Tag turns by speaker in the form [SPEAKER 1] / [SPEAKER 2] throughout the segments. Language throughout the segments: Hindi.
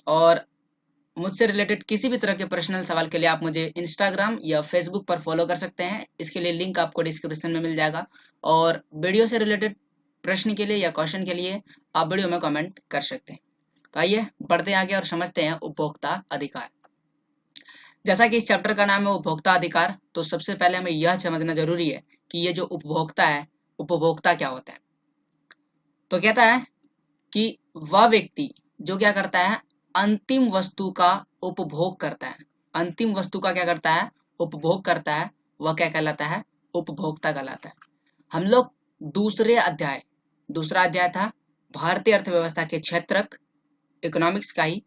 [SPEAKER 1] और मुझसे रिलेटेड किसी भी तरह के पर्सनल सवाल के लिए आप मुझे इंस्टाग्राम या फेसबुक पर फॉलो कर सकते हैं। इसके लिए लिंक आपको डिस्क्रिप्शन में मिल जाएगा। और वीडियो से रिलेटेड प्रश्न के लिए या क्वेश्चन के लिए आप वीडियो में कमेंट कर सकते हैं। तो आइए बढ़ते हैं आगे और समझते हैं उपभोक्ता अधिकार। जैसा कि इस चैप्टर का नाम है उपभोक्ता अधिकार, तो सबसे पहले हमें यह समझना जरूरी है कि ये जो उपभोक्ता है, उपभोक्ता क्या होता है। तो कहता है कि वह व्यक्ति जो क्या करता है, अंतिम वस्तु का उपभोग करता है। अंतिम वस्तु का क्या करता है, उपभोग करता है, वह क्या कहलाता है, उपभोक्ता कहलाता है। हम लोग दूसरा अध्याय था भारतीय अर्थव्यवस्था के क्षेत्रक, इकोनॉमिक्स का ही,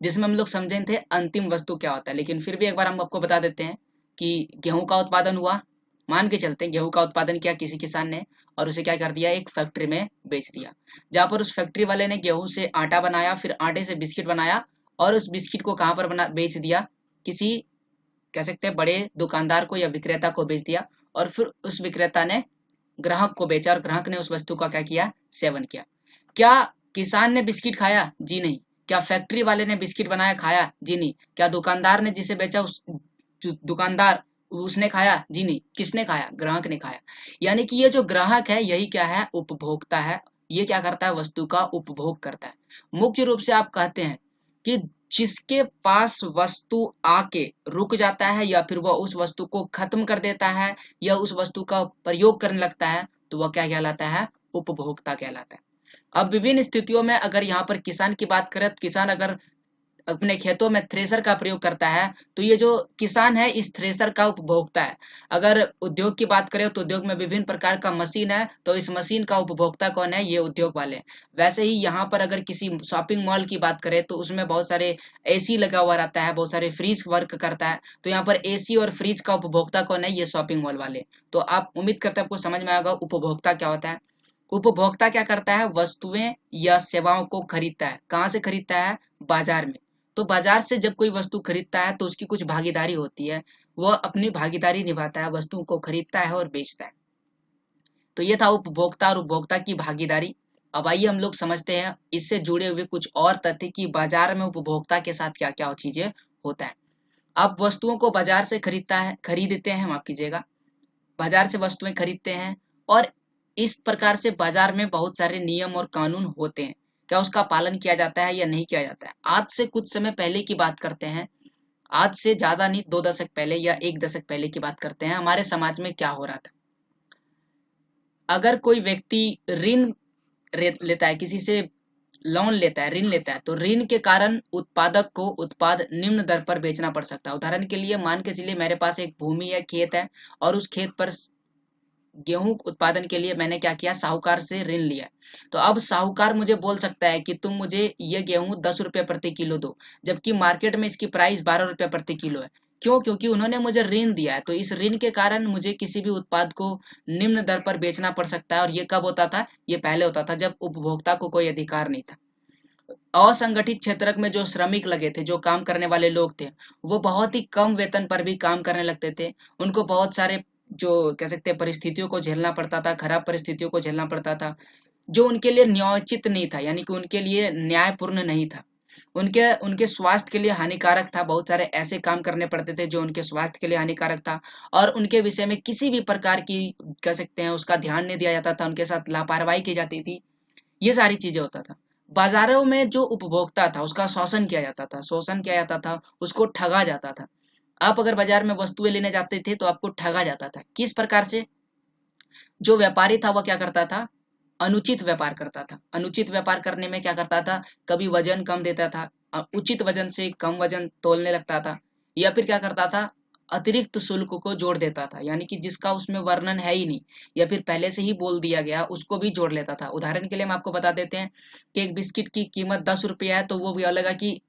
[SPEAKER 1] जिसमें हम लोग समझे थे अंतिम वस्तु क्या होता है। लेकिन फिर भी एक बार हम आपको बता देते हैं कि गेहूं का उत्पादन हुआ, मान के चलते हैं गेहूं का उत्पादन किया किसी किसान ने और उसे क्या कर दिया, एक फैक्ट्री में बेच दिया, जहां पर उस फैक्ट्री वाले ने गेहूं से आटा बनाया, फिर आटे से बिस्किट बनाया और उस बिस्किट को कहाँ पर बना बेच दिया, किसी कह सकते हैं बड़े दुकानदार को या विक्रेता को बेच दिया। और फिर उस विक्रेता ने ग्राहक को बेचा और ग्राहक ने उस वस्तु का क्या किया, सेवन किया। क्या किसान ने बिस्किट खाया? जी नहीं। क्या फैक्ट्री वाले ने बिस्किट बनाया, खाया? जी नहीं। क्या दुकानदार ने जिसे बेचा उस दुकानदार उसने खाया? जी नहीं। किसने खाया? ग्राहक ने खाया। यानी कि ये जो ग्राहक है यही क्या है, उपभोक्ता है। ये क्या करता है, वस्तु का उपभोग करता है। मुख्य रूप से आप कहते हैं कि जिसके पास वस्तु आके रुक जाता है या फिर वह उस वस्तु को खत्म कर देता है या उस वस्तु का प्रयोग करने लगता है, तो वह क्या कहलाता है, उपभोक्ता कहलाता है। अब विभिन्न स्थितियों में अगर यहाँ पर किसान की बात करें, तो किसान अगर अपने खेतों में थ्रेसर का प्रयोग करता है तो ये जो किसान है इस थ्रेसर का उपभोक्ता है। अगर उद्योग की बात करें तो उद्योग में विभिन्न प्रकार का मशीन है, तो इस मशीन का उपभोक्ता कौन है, ये उद्योग वाले। वैसे ही यहाँ पर अगर किसी शॉपिंग मॉल की बात करें तो उसमें बहुत सारे एसी लगा हुआ रहता है, बहुत सारे फ्रिज वर्क करता है, तो यहाँ पर एसी और फ्रिज का उपभोक्ता कौन है, ये शॉपिंग मॉल वाले। तो आप उम्मीद करते हैं आपको समझ में आएगा उपभोक्ता क्या होता है। उपभोक्ता क्या करता है, वस्तुएं या सेवाओं को खरीदता है। कहाँ से खरीदता है, बाजार में। तो बाजार से जब कोई वस्तु खरीदता है तो उसकी कुछ भागीदारी होती है, वह अपनी भागीदारी निभाता है, वस्तुओं को खरीदता है और बेचता है। तो ये था उपभोक्ता और उपभोक्ता की भागीदारी। अब आइए हम लोग समझते हैं इससे जुड़े हुए कुछ और तथ्य कि बाजार में उपभोक्ता के साथ क्या क्या चीजें होता है। आप वस्तुओं को बाजार से खरीदते हैं, माफ कीजिएगा, बाजार से वस्तुएं खरीदते हैं और इस प्रकार से बाजार में बहुत सारे नियम और कानून होते हैं। क्या उसका पालन किया जाता है या नहीं किया जाता है। आज से कुछ समय पहले की बात करते हैं, आज से ज्यादा नहीं, 2 दशक पहले या 1 दशक पहले की बात करते हैं, हमारे समाज में क्या हो रहा था। अगर कोई व्यक्ति ऋण लेता है, किसी से लोन लेता है, ऋण लेता है, तो ऋण के कारण उत्पादक को उत्पाद निम्न दर पर बेचना पड़ सकता है। उदाहरण के लिए मान के चलिए मेरे पास एक भूमि या खेत है और उस खेत पर गेहूं उत्पादन के लिए मैंने क्या किया, साहूकार से ऋण लिया। तो अब साहूकार मुझे बोल सकता है कि तुम मुझे ये गेहूं 10 रुपये प्रति किलो दो, जबकि मार्केट में इसकी प्राइस 12 रुपये प्रति किलो है। क्यों? क्योंकि उन्होंने मुझे ऋण दिया है। तो इस ऋण के कारण मुझे किसी भी उत्पाद को निम्न दर पर बेचना पड़ सकता है। और ये कब होता था, ये पहले होता था जब उपभोक्ता को कोई अधिकार नहीं था। असंगठित क्षेत्र में जो श्रमिक लगे थे, जो काम करने वाले लोग थे, वो बहुत ही कम वेतन पर भी काम करने लगते थे। उनको बहुत सारे जो कह सकते हैं परिस्थितियों को झेलना पड़ता था, खराब परिस्थितियों को झेलना पड़ता था, जो उनके लिए न्यायोचित नहीं था, यानी कि उनके लिए न्यायपूर्ण नहीं था। उनके उनके स्वास्थ्य के लिए हानिकारक था। बहुत सारे ऐसे काम करने पड़ते थे जो उनके स्वास्थ्य के लिए हानिकारक था और उनके विषय में किसी भी प्रकार की कह सकते हैं उसका ध्यान नहीं दिया जाता था, उनके साथ लापरवाही की जाती थी। ये सारी चीजें होता था। बाजारों में जो उपभोक्ता था उसका शोषण किया जाता था, शोषण किया जाता था, उसको ठगा जाता था। आप अगर बाजार में वस्तुएं लेने जाते थे तो आपको ठगा जाता था। किस प्रकार से? जो व्यापारी था वह क्या करता था, अनुचित व्यापार करता था। अनुचित व्यापार करने में क्या करता था, कभी वजन कम देता था, उचित वजन से कम वजन तोलने लगता था, या फिर क्या करता था, अतिरिक्त शुल्क को जोड़ देता था, यानी कि जिसका उसमें वर्णन है ही नहीं या फिर पहले से ही बोल दिया गया उसको भी जोड़ लेता था। उदाहरण के लिए हम आपको बता देते हैं कि एक बिस्किट की कीमत 10 रुपया है, तो वो भी अलग है कि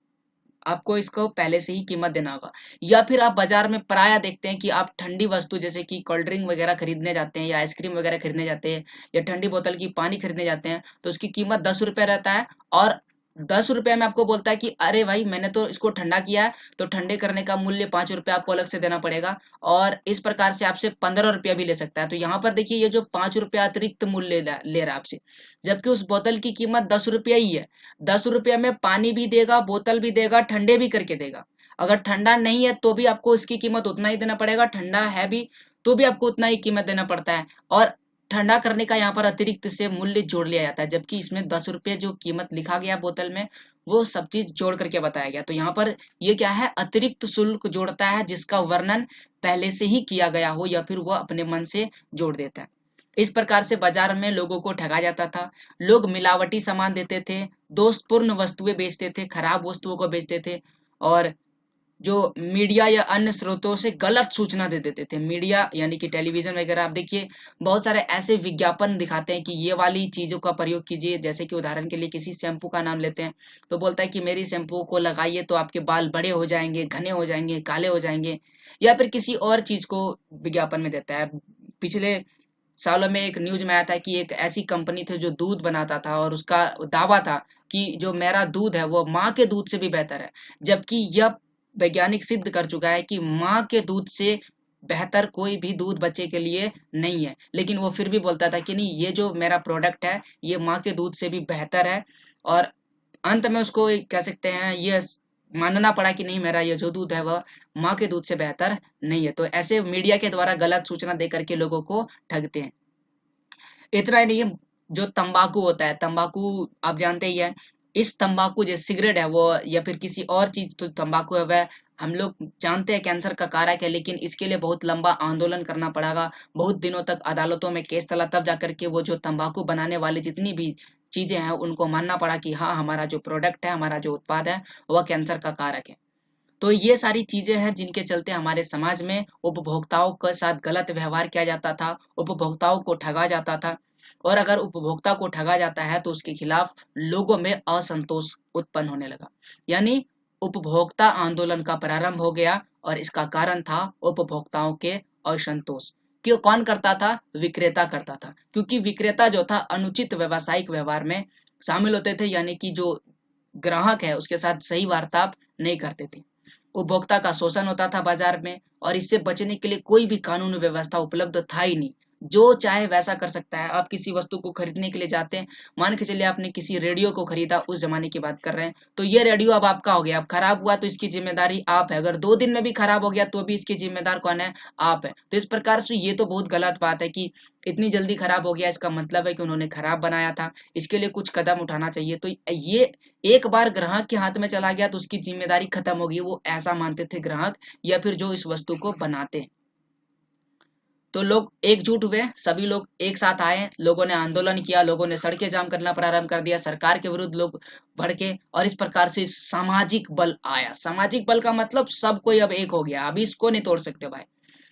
[SPEAKER 1] आपको इसको पहले से ही कीमत देना होगा। या फिर आप बाजार में प्रायः देखते हैं कि आप ठंडी वस्तु जैसे कि कोल्ड ड्रिंक वगैरह खरीदने जाते हैं या आइसक्रीम वगैरह खरीदने जाते हैं या ठंडी बोतल की पानी खरीदने जाते हैं, तो उसकी कीमत 10 रुपये रहता है और 10 रुपए में आपको बोलता है कि अरे भाई मैंने तो इसको ठंडा किया है, तो ठंडे करने का मूल्य 5 रुपए आपको अलग से देना पड़ेगा, और इस प्रकार से आपसे 15 रुपया भी ले सकता है। तो यहाँ पर देखिए ये जो 5 रुपया अतिरिक्त मूल्य ले रहा है आपसे, जबकि उस बोतल की कीमत 10 रुपया ही है। 10 रुपया में पानी भी देगा, बोतल भी देगा, ठंडे भी करके देगा। अगर ठंडा नहीं है तो भी आपको इसकी कीमत उतना ही देना पड़ेगा, ठंडा है भी तो भी आपको उतना ही कीमत देना पड़ता है, और ठंडा करने का यहाँ पर अतिरिक्त से मूल्य जोड़ लिया जाता है, जबकि इसमें 10 रुपये जो कीमत लिखा गया बोतल में वो सब चीज जोड़ करके बताया गया। तो यहाँ पर ये क्या है, अतिरिक्त शुल्क जोड़ता है जिसका वर्णन पहले से ही किया गया हो या फिर वो अपने मन से जोड़ देता है। इस प्रकार से बाजार में लोगों को ठगा जाता था। लोग मिलावटी सामान देते थे, दोषपूर्ण वस्तुएं बेचते थे, खराब वस्तुओं को बेचते थे, और जो मीडिया या अन्य स्रोतों से गलत सूचना दे देते थे। मीडिया यानी कि टेलीविजन वगैरह, आप देखिए बहुत सारे ऐसे विज्ञापन दिखाते हैं कि ये वाली चीजों का प्रयोग कीजिए, जैसे कि उदाहरण के लिए किसी शैम्पू का नाम लेते हैं तो बोलता है कि मेरी शैम्पू को लगाइए तो आपके बाल बड़े हो जाएंगे, घने हो जाएंगे, काले हो जाएंगे, या फिर किसी और चीज को विज्ञापन में देता है। पिछले सालों में एक न्यूज में आया था कि एक ऐसी कंपनी थी जो दूध बनाता था, और उसका दावा था कि जो मेरा दूध है वो माँ के दूध से भी बेहतर है, जबकि यह वैज्ञानिक सिद्ध कर चुका है कि माँ के दूध से बेहतर कोई भी दूध बच्चे के लिए नहीं है। लेकिन वो फिर भी बोलता था कि नहीं, ये जो मेरा प्रोडक्ट है ये माँ के दूध से भी बेहतर है, और अंत में उसको कह सकते हैं ये मानना पड़ा कि नहीं, मेरा ये जो दूध है वह माँ के दूध से बेहतर नहीं है। तो ऐसे मीडिया के द्वारा गलत सूचना दे करके लोगों को ठगते हैं। इतना ही नहीं है, जो तंबाकू होता है, तंबाकू आप जानते ही है, इस तंबाकू जो सिगरेट है वो या फिर किसी और चीज, तो तंबाकू है वह हम लोग जानते हैं कैंसर का कारक है, लेकिन इसके लिए बहुत लंबा आंदोलन करना पड़ेगा, बहुत दिनों तक अदालतों में केस चला, तब जाकर के वो जो तंबाकू बनाने वाली जितनी भी चीजें हैं उनको मानना पड़ा कि हाँ, हमारा जो प्रोडक्ट है, हमारा जो उत्पाद है वह कैंसर का कारक है। तो ये सारी चीजें हैं जिनके चलते हमारे समाज में उपभोक्ताओं के साथ गलत व्यवहार किया जाता था, उपभोक्ताओं को ठगा जाता था, और अगर उपभोक्ता को ठगा जाता है तो उसके खिलाफ लोगों में असंतोष उत्पन्न होने लगा, यानी उपभोक्ता आंदोलन का प्रारंभ हो गया, और इसका कारण था उपभोक्ताओं के असंतोष। क्यों, कौन करता था? विक्रेता करता था, क्योंकि विक्रेता जो था अनुचित व्यावसायिक व्यवहार में शामिल होते थे, यानी कि जो ग्राहक है उसके साथ सही वार्तालाप नहीं करते थे। उपभोक्ता का शोषण होता था बाजार में, और इससे बचने के लिए कोई भी कानून व्यवस्था उपलब्ध था ही नहीं। जो चाहे वैसा कर सकता है। आप किसी वस्तु को खरीदने के लिए जाते हैं, मान के चलिए आपने किसी रेडियो को खरीदा, उस जमाने की बात कर रहे हैं, तो ये रेडियो अब आपका हो गया, अब खराब हुआ तो इसकी जिम्मेदारी आप है, अगर 2 दिन में भी खराब हो गया तो भी इसकी जिम्मेदार कौन है? आप है। तो इस प्रकार से ये तो बहुत गलत बात है कि इतनी जल्दी खराब हो गया, इसका मतलब है कि उन्होंने खराब बनाया था, इसके लिए कुछ कदम उठाना चाहिए। तो ये एक बार ग्राहक के हाथ में चला गया तो उसकी जिम्मेदारी खत्म होगी, वो ऐसा मानते थे ग्राहक या फिर जो इस वस्तु को बनाते हैं। तो लोग एकजुट हुए, सभी लोग एक साथ आए, लोगों ने आंदोलन किया, लोगों ने सड़कें जाम करना प्रारंभ कर दिया, सरकार के विरुद्ध लोग भड़के, और इस प्रकार से सामाजिक बल आया। सामाजिक बल का मतलब सब कोई अब एक हो गया, अभी इसको नहीं तोड़ सकते भाई।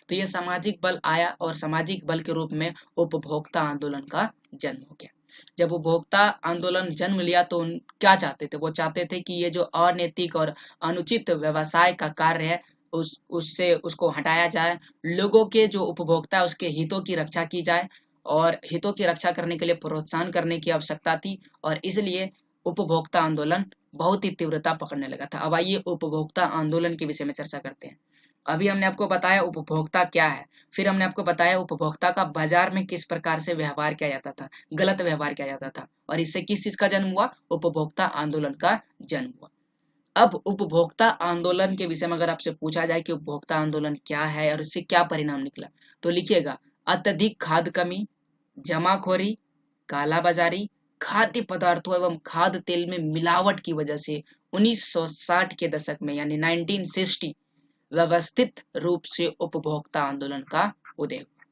[SPEAKER 1] तो ये सामाजिक बल आया, और सामाजिक बल के रूप में उपभोक्ता आंदोलन का जन्म हो गया। जब उपभोक्ता आंदोलन जन्म लिया तो क्या चाहते थे? वो चाहते थे कि ये जो अनैतिक और अनुचित व्यवसाय का कार्य है उस उससे उसको हटाया जाए, लोगों के जो उपभोक्ता है उसके हितों की रक्षा की जाए, और हितों की रक्षा करने के लिए प्रोत्साहन करने की आवश्यकता थी, और इसलिए उपभोक्ता आंदोलन बहुत ही तीव्रता पकड़ने लगा था। अब आइए उपभोक्ता आंदोलन के विषय में चर्चा करते हैं। अभी हमने आपको बताया उपभोक्ता क्या है, फिर हमने आपको बताया उपभोक्ता का बाजार में किस प्रकार से व्यवहार किया जाता था, गलत व्यवहार किया जाता था, और इससे किस चीज का जन्म हुआ? उपभोक्ता आंदोलन का जन्म हुआ। अब उपभोक्ता आंदोलन के विषय में अगर आपसे पूछा जाए कि उपभोक्ता आंदोलन क्या है और इससे क्या परिणाम निकला, तो लिखिएगा, अत्यधिक खाद्य कमी, जमाखोरी, कालाबाजारी, खाद्य पदार्थों एवं खाद्य तेल में मिलावट की वजह से 1960 के दशक में यानी 1960 व्यवस्थित रूप से उपभोक्ता आंदोलन का उदय हुआ।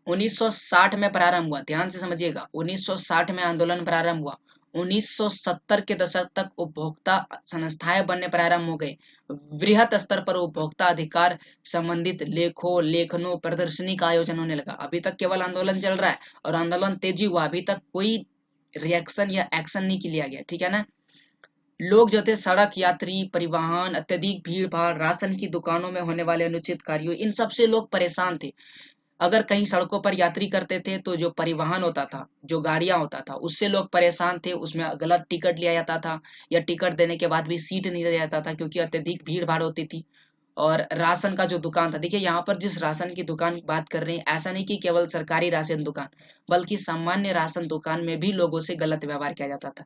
[SPEAKER 1] 1960 में प्रारंभ हुआ, ध्यान से समझिएगा, 1960 में आंदोलन प्रारंभ हुआ, 1970 के दशक तक उपभोक्ता संस्थाएं बनने प्रारंभ हो गए, वृहत स्तर पर उपभोक्ता अधिकार संबंधित लेखनों प्रदर्शनी का आयोजन होने लगा। अभी तक केवल आंदोलन चल रहा है और आंदोलन तेजी हुआ, अभी तक कोई रिएक्शन या एक्शन नहीं लिया गया, ठीक है ना। लोग जो थे, सड़क यात्री परिवहन, अत्यधिक भीड़ भाड़, राशन की दुकानों में होने वाले अनुचित कार्यों, इन सब से लोग परेशान थे। अगर कहीं सड़कों पर यात्री करते थे तो जो परिवहन होता था, जो गाड़ियां होता था, उससे लोग परेशान थे, उसमें गलत टिकट लिया जाता था या टिकट देने के बाद भी सीट नहीं दिया जाता था क्योंकि अत्यधिक भीड़ भाड़ होती थी। और राशन का जो दुकान था, देखिए यहाँ पर जिस राशन की दुकान की बात कर रहे हैं, ऐसा नहीं कि केवल सरकारी राशन दुकान, बल्कि सामान्य राशन दुकान में भी लोगों से गलत व्यवहार किया जाता था।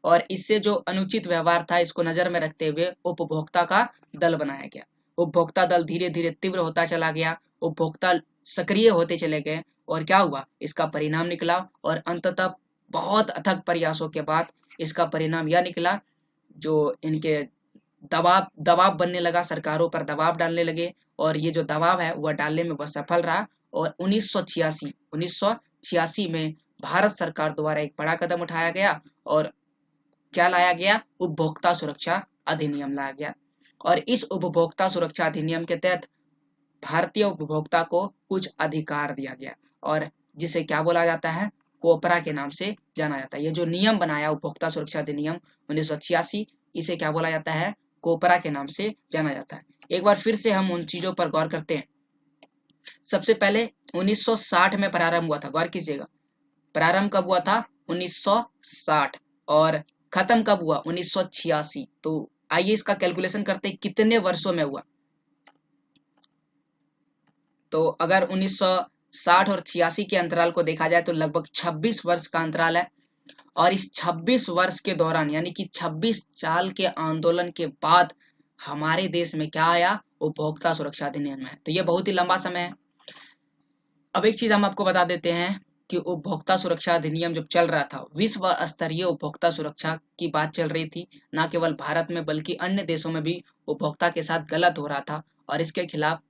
[SPEAKER 1] और इससे जो अनुचित व्यवहार था, इसको नजर में रखते हुए उपभोक्ता का दल बनाया गया। उपभोक्ता दल धीरे धीरे तीव्र होता चला गया, उपभोक्ता सक्रिय होते चले गए, और क्या हुआ, इसका परिणाम निकला। और अंततः बहुत अथक प्रयासों के बाद इसका परिणाम यह निकला, जो इनके दबाव दबाव बनने लगा, सरकारों पर दबाव डालने लगे, और ये जो दबाव है वह डालने में वह सफल रहा। और 1986 में भारत सरकार द्वारा एक बड़ा कदम उठाया गया, और क्या लाया गया, उपभोक्ता सुरक्षा अधिनियम लाया गया। और इस उपभोक्ता सुरक्षा अधिनियम के तहत भारतीय उपभोक्ता को कुछ अधिकार दिया गया, और जिसे क्या बोला जाता है, कोपरा के नाम से जाना जाता है। ये जो नियम बनाया उपभोक्ता सुरक्षा अधिनियम 1986, इसे क्या बोला जाता है, कोपरा के नाम से जाना जाता है। एक बार फिर से हम उन चीजों पर गौर करते हैं। सबसे पहले 1960 में प्रारंभ हुआ था, गौर कीजिएगा, प्रारंभ कब हुआ था, 1960, और खत्म कब हुआ, 1986। तो आइए इसका कैलकुलेशन करते हैं, कितने वर्षों में हुआ। तो अगर 1960 और 86 के अंतराल को देखा जाए तो लगभग 26 वर्ष का अंतराल है। और इस 26 वर्ष के दौरान, यानी कि 26 साल के आंदोलन के बाद हमारे देश में क्या आया, उपभोक्ता सुरक्षा अधिनियम है। तो ये बहुत ही लंबा समय है। अब एक चीज हम आपको बता देते हैं कि उपभोक्ता सुरक्षा अधिनियम जब चल रहा था, विश्व स्तरीय उपभोक्ता सुरक्षा की बात चल रही थी, न केवल भारत में बल्कि अन्य देशों में भी उपभोक्ता के साथ गलत हो रहा था, और इसके खिलाफ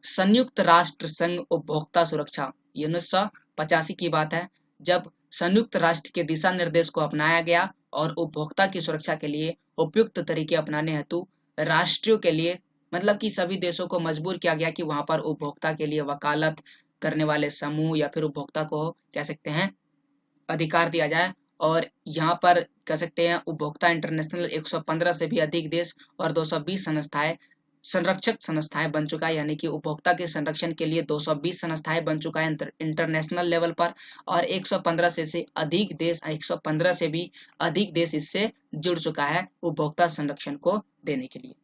[SPEAKER 1] संयुक्त राष्ट्र संघ उपभोक्ता सुरक्षा, ये 1985 की बात है, जब संयुक्त राष्ट्र के दिशा निर्देश को अपनाया गया और उपभोक्ता की सुरक्षा के लिए उपयुक्त तरीके अपनाने हेतु राष्ट्रों के लिए, मतलब कि सभी देशों को मजबूर किया गया कि वहां पर उपभोक्ता के लिए वकालत करने वाले समूह या फिर उपभोक्ता को कह सकते हैं अधिकार दिया जाए। और यहाँ पर कह सकते हैं उपभोक्ता इंटरनेशनल 115 से भी अधिक देश और 220 संस्थाएं संरक्षक संस्थाएं बन चुका है, यानी कि उपभोक्ता के संरक्षण के लिए 220 संस्थाएं बन चुका है इंटरनेशनल लेवल पर। और 115 से अधिक देश, 115 से भी अधिक देश इससे जुड़ चुका है उपभोक्ता संरक्षण को देने के लिए।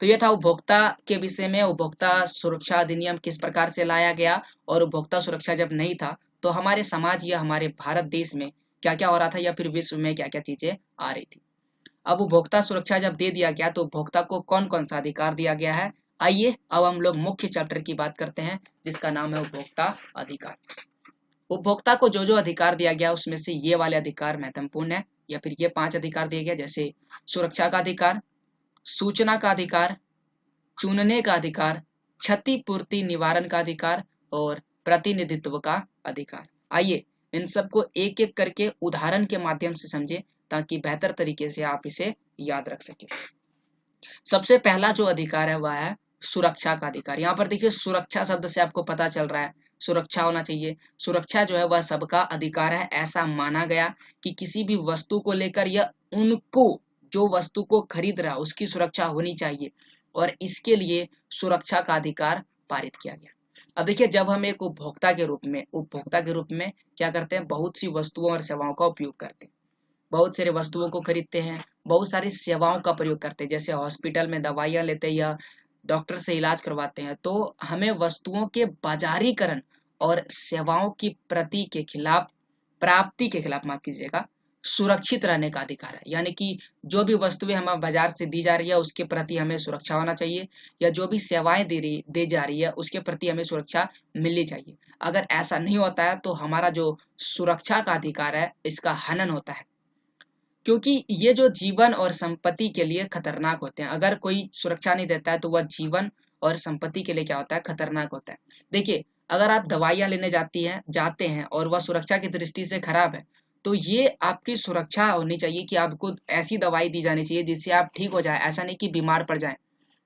[SPEAKER 1] तो ये था उपभोक्ता के विषय में, उपभोक्ता सुरक्षा अधिनियम किस प्रकार से लाया गया, और उपभोक्ता सुरक्षा जब नहीं था तो हमारे समाज या हमारे भारत देश में क्या क्या हो रहा था, या फिर विश्व में क्या क्या चीजें आ रही थी। अब उपभोक्ता सुरक्षा जब दे दिया गया तो उपभोक्ता को कौन कौन सा अधिकार दिया गया है, आइए अब हम लोग मुख्य चैप्टर की बात करते हैं, जिसका नाम है उपभोक्ता अधिकार। उपभोक्ता को जो जो अधिकार दिया गया उसमें से ये वाले अधिकार महत्वपूर्ण है, या फिर ये 5 अधिकार दिए गए, जैसे सुरक्षा का अधिकार, सूचना का अधिकार, चुनने का अधिकार, क्षतिपूर्ति निवारण का अधिकार, और प्रतिनिधित्व का अधिकार। आइए इन सबको एक एक करके उदाहरण के माध्यम से समझें, ताकि बेहतर तरीके से आप इसे याद रख सकें। सबसे पहला जो अधिकार है वह है सुरक्षा का अधिकार। यहाँ पर देखिए, सुरक्षा शब्द से आपको पता चल रहा है सुरक्षा होना चाहिए। सुरक्षा जो है वह सबका अधिकार है, ऐसा माना गया कि किसी भी वस्तु को लेकर या उनको, जो वस्तु को खरीद रहा है उसकी सुरक्षा होनी चाहिए, और इसके लिए सुरक्षा का अधिकार पारित किया गया। अब देखिए, जब हम एक उपभोक्ता के रूप में क्या करते हैं, बहुत सी वस्तुओं और सेवाओं का उपयोग करते हैं, बहुत सारे वस्तुओं को खरीदते हैं, बहुत सारी सेवाओं का प्रयोग करते हैं, जैसे हॉस्पिटल में दवाइयाँ लेते हैं या डॉक्टर से इलाज करवाते हैं। तो हमें वस्तुओं के बाजारीकरण और सेवाओं की प्राप्ति के खिलाफ, माफ कीजिएगा, सुरक्षित रहने का अधिकार है। यानी कि जो भी वस्तुएं हमें बाजार से दी जा रही है उसके प्रति हमें सुरक्षा होना चाहिए, या जो भी सेवाएं दे जा रही है उसके प्रति हमें सुरक्षा मिलनी चाहिए। अगर ऐसा नहीं होता है तो हमारा जो सुरक्षा का अधिकार है इसका हनन होता है, क्योंकि ये जो जीवन और संपत्ति के लिए खतरनाक होते हैं। अगर कोई सुरक्षा नहीं देता है तो वह जीवन और संपत्ति के लिए क्या होता है, खतरनाक होता है। देखिए, अगर आप दवाइयाँ लेने जाते हैं और वह सुरक्षा की दृष्टि से खराब है, तो ये आपकी सुरक्षा होनी चाहिए कि आपको ऐसी दवाई दी जानी चाहिए जिससे आप ठीक हो जाए, ऐसा नहीं कि बीमार पड़ जाए।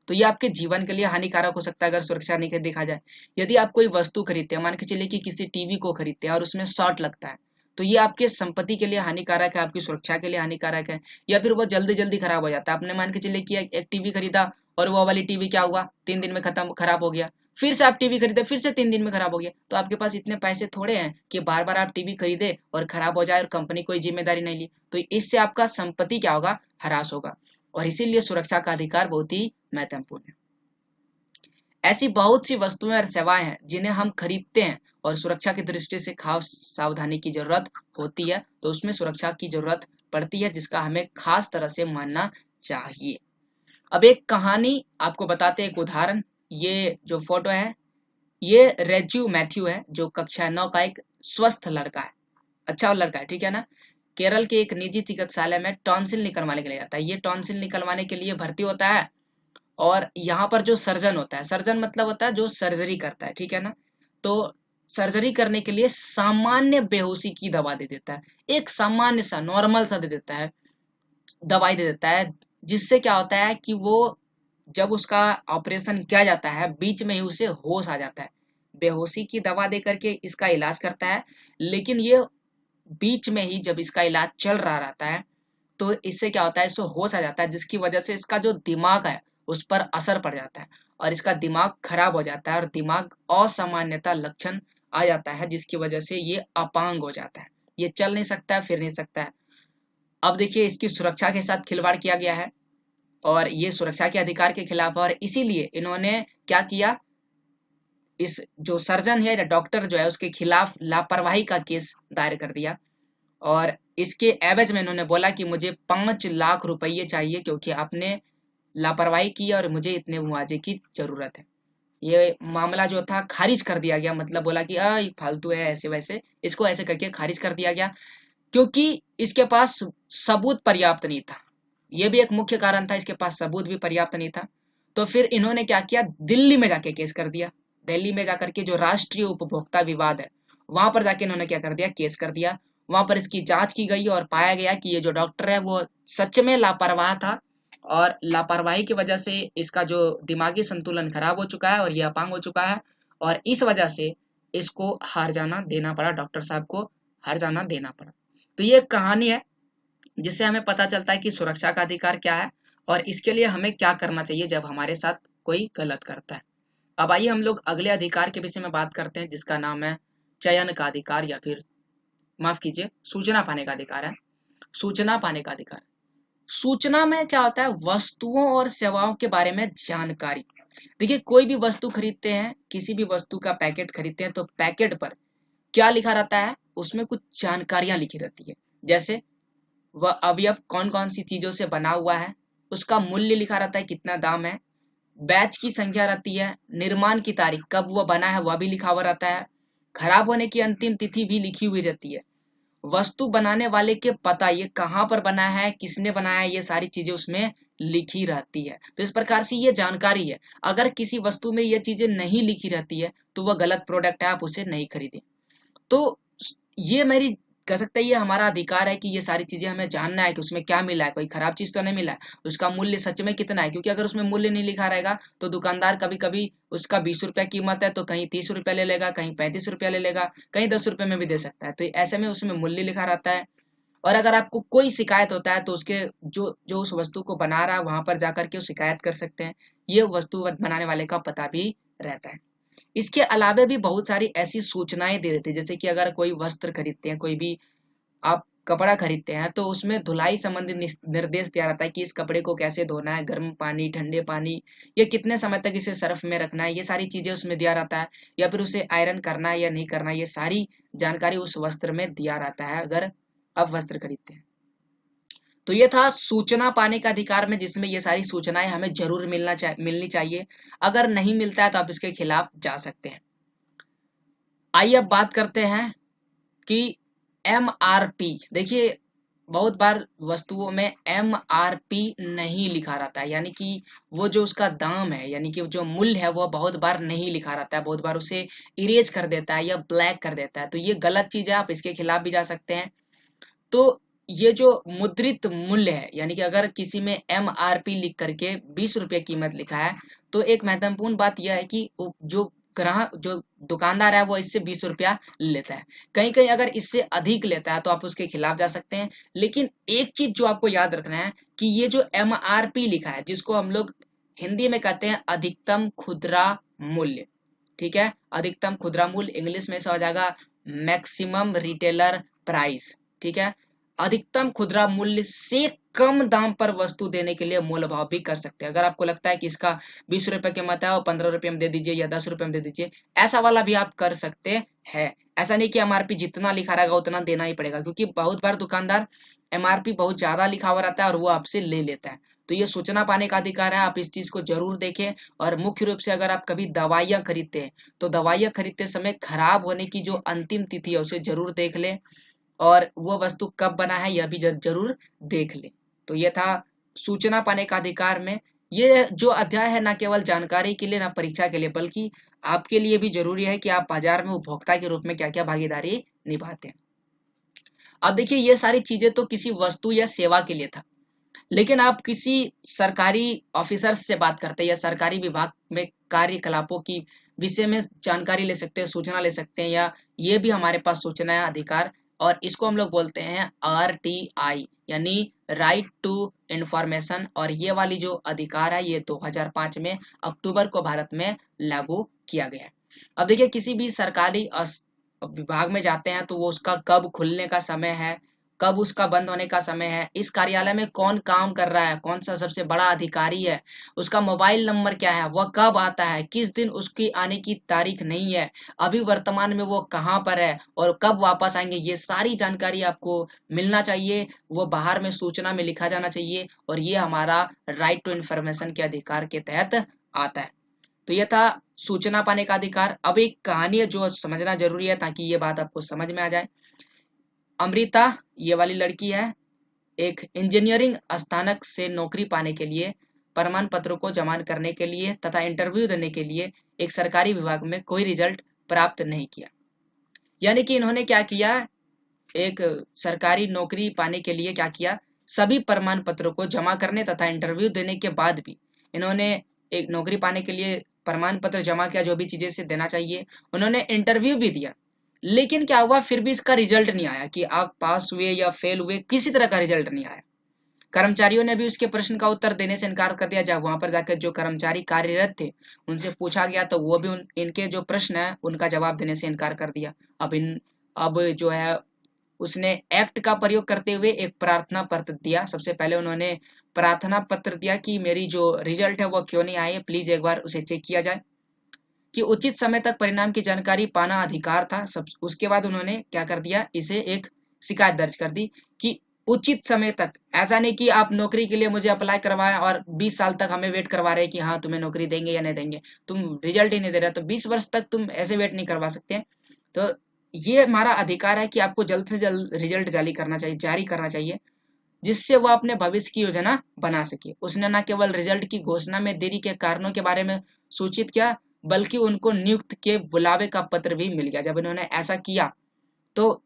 [SPEAKER 1] तो ये आपके जीवन के लिए हानिकारक हो सकता है अगर सुरक्षा नहीं देखा जाए। यदि आप कोई वस्तु खरीदते हैं, मान के चलिए कि किसी टीवी को खरीदते हैं और उसमें शॉर्ट लगता है, तो ये आपके संपत्ति के लिए हानिकारक है, आपकी सुरक्षा के लिए हानिकारक है। या फिर वो जल्दी जल्दी खराब हो जाता है। आपने मान के चलिए कि एक टीवी खरीदा और वो वाली टीवी क्या हुआ, 3 दिन में खराब हो गया। फिर से आप टीवी खरीदे, फिर से 3 दिन में खराब हो गया, तो आपके पास इतने पैसे थोड़े हैं कि बार बार आप टीवी खरीदे और खराब हो जाए और कंपनी कोई जिम्मेदारी नहीं ली। तो इससे आपका संपत्ति क्या होगा, हरास होगा। और इसीलिए सुरक्षा का अधिकार बहुत ही महत्वपूर्ण है। ऐसी बहुत सी वस्तुएं और सेवाएं हैं जिन्हें हम खरीदते हैं और सुरक्षा की दृष्टि से खास सावधानी की जरूरत होती है, तो उसमें सुरक्षा की जरूरत पड़ती है, जिसका हमें खास तरह से मानना चाहिए। अब एक कहानी आपको बताते हैं, एक उदाहरण। ये जो फोटो है ये रेज्यू मैथ्यू है, जो कक्षा 9 का एक स्वस्थ लड़का है, अच्छा लड़का है, ठीक है ना। केरल के एक निजी चिकित्सालय में टॉन्सिल निकलवाने के लिए जाता है। ये टॉन्सिल निकलवाने के लिए भर्ती होता है और यहाँ पर जो सर्जन होता है, सर्जन मतलब होता है जो सर्जरी करता है, ठीक है ना। तो सर्जरी करने के लिए सामान्य बेहोशी की दवा दे देता है, एक सामान्य सा नॉर्मल सा दे देता है, दवाई दे देता है, जिससे क्या होता है कि वो जब उसका ऑपरेशन किया जाता है बीच में ही उसे होश आ जाता है। बेहोशी की दवा दे करके इसका इलाज करता है, लेकिन ये बीच में ही जब इसका इलाज चल रहा रहता है तो इससे क्या होता है, इसको होश आ जाता है, जिसकी वजह से इसका जो दिमाग है उस पर असर पड़ जाता है और इसका दिमाग खराब हो जाता है और दिमाग असामान्यता लक्षण आ जाता है, जिसकी वजह से ये अपांग हो जाता है, ये चल नहीं सकता है, फिर नहीं सकता है। अब देखिए इसकी सुरक्षा के साथ खिलवाड़ किया गया है और ये सुरक्षा के अधिकार के खिलाफ है, और इसीलिए इन्होंने क्या किया, इस जो सर्जन है या डॉक्टर जो है उसके खिलाफ लापरवाही का केस दायर कर दिया और इसके एवज में इन्होंने बोला कि मुझे 5 लाख रुपये चाहिए क्योंकि आपने लापरवाही की और मुझे इतने मुआवजे की जरूरत है। ये मामला जो था खारिज कर दिया गया, मतलब बोला कि ये फालतू है, ऐसे वैसे इसको ऐसे करके खारिज कर दिया गया क्योंकि इसके पास सबूत पर्याप्त नहीं था। ये भी एक मुख्य कारण था, इसके पास सबूत भी पर्याप्त नहीं था। तो फिर इन्होंने क्या किया, दिल्ली में जाके केस कर दिया। दिल्ली में जाकर के जो राष्ट्रीय उपभोक्ता विवाद है वहां पर जाके इन्होंने क्या कर दिया, केस कर दिया। वहां पर इसकी जांच की गई और पाया गया कि ये जो डॉक्टर है वो सच में लापरवाह था और लापरवाही की वजह से इसका जो दिमागी संतुलन खराब हो चुका है और ये अपांग हो चुका है और इस वजह से इसको हार जाना देना पड़ा, डॉक्टर साहब को हार जाना देना पड़ा। तो ये एक कहानी है जिससे हमें पता चलता है कि सुरक्षा का अधिकार क्या है और इसके लिए हमें क्या करना चाहिए जब हमारे साथ कोई गलत करता है। अब आइए हम लोग अगले अधिकार के विषय में बात करते हैं, जिसका नाम है चयन का अधिकार, या फिर माफ कीजिए सूचना पाने का अधिकार है। सूचना पाने का अधिकार, सूचना में क्या होता है, वस्तुओं और सेवाओं के बारे में जानकारी। देखिए कोई भी वस्तु खरीदते हैं, किसी भी वस्तु का पैकेट खरीदते हैं तो पैकेट पर क्या लिखा रहता है, उसमें कुछ जानकारियां लिखी रहती है। जैसे वह अवयव कौन कौन सी चीजों से बना हुआ है, उसका मूल्य लिखा रहता है, कितना दाम है, बैच की संख्या रहती है, निर्माण की तारीख कब वह बना है वह भी लिखा हुआ रहता है, खराब होने की अंतिम तिथि भी लिखी हुई रहती है, वस्तु बनाने वाले के पता, ये कहाँ पर बना है, किसने बनाया है, ये सारी चीजें उसमें लिखी रहती है। तो इस प्रकार से ये जानकारी है। अगर किसी वस्तु में ये चीजें नहीं लिखी रहती है तो वह गलत प्रोडक्ट है, आप उसे नहीं खरीदें। तो ये मेरी कह सकते हैं ये हमारा अधिकार है कि ये सारी चीजें हमें जानना है कि उसमें क्या मिला है, कोई खराब चीज तो नहीं मिला है, उसका मूल्य सच में कितना है, क्योंकि अगर उसमें मूल्य नहीं लिखा रहेगा तो दुकानदार कभी कभी उसका 20 रुपया कीमत है तो कहीं 30 रुपया ले लेगा, कहीं 35 रुपया ले लेगा, कहीं 10 रुपये में भी दे सकता है। तो ऐसे में उसमें मूल्य लिखा रहता है। और अगर आपको कोई शिकायत होता है तो उसके जो जो उस वस्तु को बना रहा है वहां पर जाकर के शिकायत कर सकते हैं, ये वस्तु बनाने वाले का पता भी रहता है। इसके अलावा भी बहुत सारी ऐसी सूचनाएं दे देते हैं, जैसे कि अगर कोई वस्त्र खरीदते हैं, कोई भी आप कपड़ा खरीदते हैं तो उसमें धुलाई संबंधी निर्देश दिया रहता है कि इस कपड़े को कैसे धोना है, गर्म पानी, ठंडे पानी, या कितने समय तक इसे सर्फ में रखना है, ये सारी चीजें उसमें दिया रहता है। या फिर उसे आयरन करना है या नहीं करना, ये सारी जानकारी उस वस्त्र में दिया रहता है अगर आप वस्त्र खरीदते हैं। तो ये था सूचना पाने का अधिकार में, जिसमें ये सारी सूचनाएं हमें जरूर मिलनी चाहिए। अगर नहीं मिलता है तो आप इसके खिलाफ जा सकते हैं। आइए अब बात करते हैं कि MRP। देखिए बहुत बार वस्तुओं में MRP नहीं लिखा रहता है, यानी कि वो जो उसका दाम है, यानी कि जो मूल्य है वो बहुत बार नहीं लिखा रहता है, बहुत बार उसे इरेज कर देता है या ब्लैक कर देता है। तो ये गलत चीज है, आप इसके खिलाफ भी जा सकते हैं। तो ये जो मुद्रित मूल्य है, यानी कि अगर किसी में MRP लिख करके 20 रुपये कीमत लिखा है तो एक महत्वपूर्ण बात यह है कि जो ग्राहक, जो दुकानदार है वो इससे 20 रुपया लेता है। कहीं कहीं अगर इससे अधिक लेता है तो आप उसके खिलाफ जा सकते हैं। लेकिन एक चीज जो आपको याद रखना है कि ये जो MRP लिखा है, जिसको हम लोग हिंदी में कहते हैं अधिकतम खुदरा मूल्य, ठीक है। अधिकतम खुदरा मूल्य इंग्लिश में से हो जाएगा मैक्सिमम रिटेलर प्राइस, ठीक है। अधिकतम खुदरा मूल्य से कम दाम पर वस्तु देने के लिए मोल भाव भी कर सकते हैं। अगर आपको लगता है कि इसका 20 रुपए कीमत है और 15 रुपए में दे दीजिए या 10 रुपए में दे दीजिए, ऐसा वाला भी आप कर सकते हैं। ऐसा नहीं कि एमआरपी जितना लिखा रहेगा उतना देना ही पड़ेगा, क्योंकि बहुत बार दुकानदार एमआरपी बहुत ज्यादा लिखा हुआ रहता है और वो आपसे ले लेता है। तो ये सूचना पाने का अधिकार है, आप इस चीज को जरूर देखें। और मुख्य रूप से अगर आप कभी दवाइयाँ खरीदते हैं तो दवाइयाँ खरीदते समय खराब होने की जो अंतिम तिथि है उसे जरूर देख लें, और वो वस्तु कब बना है यह भी जरूर देख लें। तो ये था सूचना पाने का अधिकार में। ये जो अध्याय है ना केवल जानकारी के लिए ना परीक्षा के लिए, बल्कि आपके लिए भी जरूरी है कि आप बाजार में उपभोक्ता के रूप में क्या क्या भागीदारी निभाते हैं। अब देखिए ये सारी चीजें तो किसी वस्तु या सेवा के लिए था, लेकिन आप किसी सरकारी ऑफिसर्स से बात करते हैं या सरकारी विभाग में कार्यकलापों की विषय में जानकारी ले सकते हैं, सूचना ले सकते हैं, या ये भी हमारे पास सूचना है अधिकार, और इसको हम लोग बोलते हैं RTI यानी राइट टू इंफॉर्मेशन। और ये वाली जो अधिकार है ये 2005 में अक्टूबर को भारत में लागू किया गया है। अब देखिए किसी भी सरकारी विभाग में जाते हैं तो वो उसका कब खुलने का समय है, कब उसका बंद होने का समय है, इस कार्यालय में कौन काम कर रहा है, कौन सा सबसे बड़ा अधिकारी है, उसका मोबाइल नंबर क्या है, वह कब आता है, किस दिन उसकी आने की तारीख नहीं है, अभी वर्तमान में वो कहाँ पर है और कब वापस आएंगे, ये सारी जानकारी आपको मिलना चाहिए। वो बाहर में सूचना में लिखा जाना चाहिए, और ये हमारा राइट टू इंफॉर्मेशन के अधिकार के तहत आता है। तो ये था सूचना पाने का अधिकार। अब एक कहानी है जो समझना जरूरी है ताकि ये बात आपको समझ में आ जाए। अमृता ये वाली लड़की है, एक इंजीनियरिंग स्नातक से नौकरी पाने के लिए प्रमाण पत्रों को जमा करने के लिए तथा इंटरव्यू देने के लिए एक सरकारी विभाग में कोई रिजल्ट प्राप्त नहीं किया। यानी कि इन्होंने क्या किया, एक सरकारी नौकरी पाने के लिए क्या किया, सभी प्रमाण पत्रों को जमा करने तथा इंटरव्यू देने के बाद भी इन्होंने एक नौकरी पाने के लिए प्रमाण पत्र जमा किया, जो भी चीजें से देना चाहिए, उन्होंने इंटरव्यू भी दिया, लेकिन क्या हुआ फिर भी इसका रिजल्ट नहीं आया कि आप पास हुए या फेल हुए, किसी तरह का रिजल्ट नहीं आया। कर्मचारियों ने भी उसके प्रश्न का उत्तर देने से इनकार कर दिया। जब वहां पर जाकर जो कर्मचारी कार्यरत थे उनसे पूछा गया तो वो भी इनके जो प्रश्न है उनका जवाब देने से इनकार कर दिया। अब जो है उसने एक्ट का प्रयोग करते हुए एक प्रार्थना पत्र दिया। सबसे पहले उन्होंने प्रार्थना पत्र दिया कि मेरी जो रिजल्ट है वो क्यों नहीं आई है, प्लीज एक बार उसे चेक किया जाए, कि उचित समय तक परिणाम की जानकारी पाना अधिकार था। सब उसके बाद उन्होंने क्या कर दिया, इसे एक शिकायत दर्ज कर दी कि उचित समय तक, ऐसा नहीं कि आप नौकरी के लिए मुझे अप्लाई करवाएं और 20 साल तक हमें वेट करवा रहे हैं कि हाँ तुम्हें नौकरी देंगे या नहीं देंगे, तुम रिजल्ट ही नहीं दे रहे, तो 20 वर्ष तक तुम ऐसे वेट नहीं करवा सकते। तो ये हमारा अधिकार है कि आपको जल्द से जल्द रिजल्ट जारी करना चाहिए, जिससे वो अपने भविष्य की योजना बना सके। उसने न केवल रिजल्ट की घोषणा में देरी के कारणों के बारे में सूचित किया, बल्कि उनको नियुक्त के बुलावे का पत्र भी मिल गया। जब इन्होंने ऐसा किया तो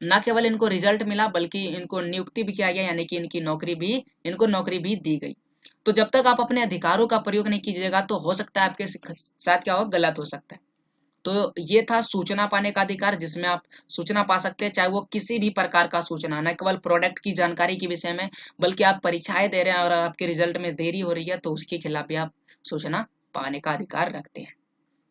[SPEAKER 1] न केवल इनको रिजल्ट मिला बल्कि इनको नियुक्ति भी किया गया, यानी कि इनको नौकरी भी दी गई। तो जब तक आप अपने अधिकारों का प्रयोग नहीं कीजिएगा तो हो सकता है आपके साथ क्या हो, गलत हो सकता है। तो ये था सूचना पाने का अधिकार, जिसमें आप सूचना पा सकते हैं, चाहे वो किसी भी प्रकार का सूचना, न केवल प्रोडक्ट की जानकारी के विषय में, बल्कि आप परीक्षाएं दे रहे हैं और आपके रिजल्ट में देरी हो रही है तो उसके खिलाफ भी आप सूचना पाने का अधिकार रखते हैं।